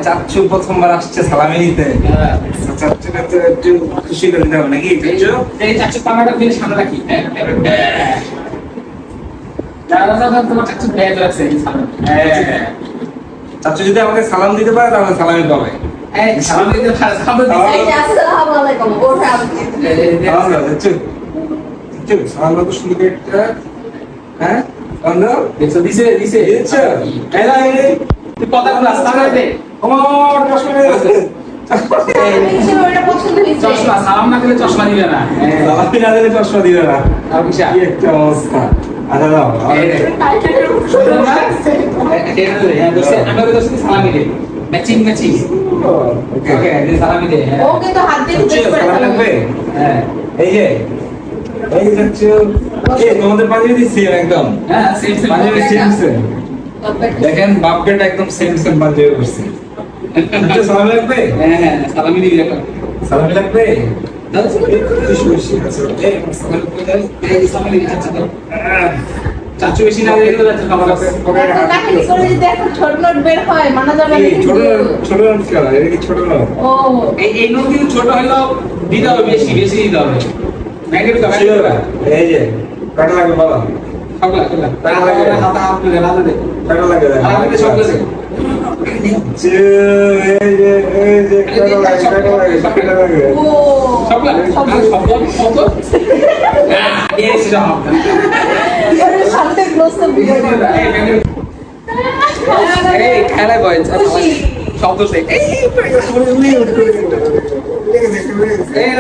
চাচ্চু প্রথমবার আসছে সালামি দিতে। চাচ্চুকে তো একটু খুশি করে দিতে হবে নাকি? এই চাচ্চু পানাটা দিয়ে সামনে রাখি। তোমার চাচ্চু ব্যাগ আছে চাচ্চু যদি আমাকে সালাম দিতে পারে তাহলে সালামি পাবে। সালাম দিতে আসসালামু আলাইকুম ওঠা সালাম তো শুরু করতে। হ্যাঁ বন্ধু দিছে দিছে দিচ্ছে এই না এই তুই কথা বল আসলে দে আমার প্রশ্ন আছে চশমা সালাম না দিলে চশমা দিবে না। সালামি না দিলে চশমা দিবে না। আর কিসা কি একটা অবস্থা। আচ্ছা দাও আমরা তো সালামি দে ম্যাচিং ম্যাচিং ওকে সালামি দে ওকে তো হাত দিয়ে চাচ্চু, সালাম লাগবে? হ্যাঁ এই যে এই চাচ্চু এই তোমাদের পাঞ্জাবি দিচ্ছি একদম হ্যাঁ same same Punjabi same same দেখেন বাপ বেটা একদম সেম সেম পাঞ্জাবি করছে। চাচ্চু, সালাম লাগবে? হ্যাঁ হ্যাঁ সালামি দিবি একটা সালামি লাগবে? চাচু বেশি না দিলে তো যাচ্ছে খাবার কাছে লাঠি করে যদি এখন ছোট নোট বের হয় মানা যাবে এই ছোট ছোট নোট কি হয়? এটা কি ছোট নোট? ও এই নোট কিন্তু ছোট হলো দিতে হবে বেশি বেশি দিতে হবে ম্যাগনেট তো ছিল না? এই যে কটা লাগবে বলো? সবলা সবলা হাতে হাত তুলে হাতে দে কটা লাগবে? হাতে সব আছে এই যে কটা লাগবে? ও সবলা সবলা সব এই সব সাথে ক্লোজ তো ভিডিও এই খেলা বয়স শব্দ সে এই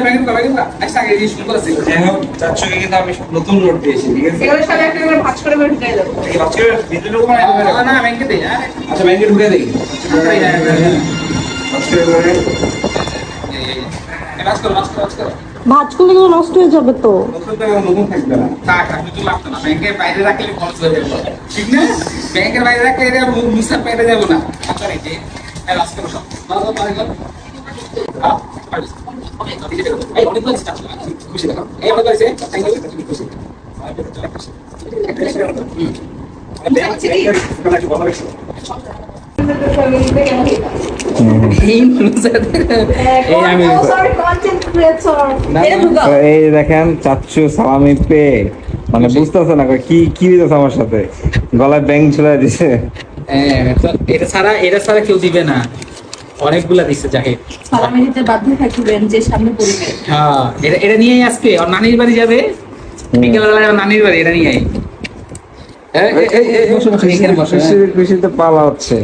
ম্যাগনেট ম্যাগনেট আচ্ছা আগে এই শুরু করেছে যাই হোক, চাচ্চুকে কিন্তু আমি নতুন নোট দিয়েছি, ঠিক আছে? এগুলো সব একটা করে ভাঁজ করে বের ঢুকাই দাও এই বাচ্চাকে ভিতরে ঢুকবো না, এভাবে রাখবো? না ব্যাংকে দে আচ্ছা, ব্যাংকে ঢুকে দিই। বাচ্চাকে ধরে। বাস করো বাস করো বাস করো ভাজ করলে এগুলো নষ্ট হয়ে যাবে তো। নতুন টাকা নতুন থাকবে না। টাকা টাকা তো লাগতো না ব্যাংকের বাইরে রাখলে খরচ হয়ে যাবে ঠিক না ব্যাংকের বাইরে রাখলে এটা মুসার পেটে যাবো না আচ্ছা রে এই বাস করো সব বাস পারে গেল এই অনেক বলছি খুশি দেখো এই অনেক বলছে থ্যাংক ইউ খুশি এই দেখেন চাচ্চু সালামি পে মানে বুঝতেছে না কি কি দিতেছে আমার সাথে, গলায় ব্যাংক ঝুলাই দিছে। এটা ছাড়া কেউ দিবে না অনেকগুলা দিচ্ছে যাকে সালামি দিতে বাধ্য থাকিবেন যে সামনে পড়বে হ্যাঁ এটা নিয়েই আসবে ওর নানির বাড়ি যাবে বিকেলবেলা নানির বাড়ি এটা নিয়ে খুশিতে পালা হচ্ছে।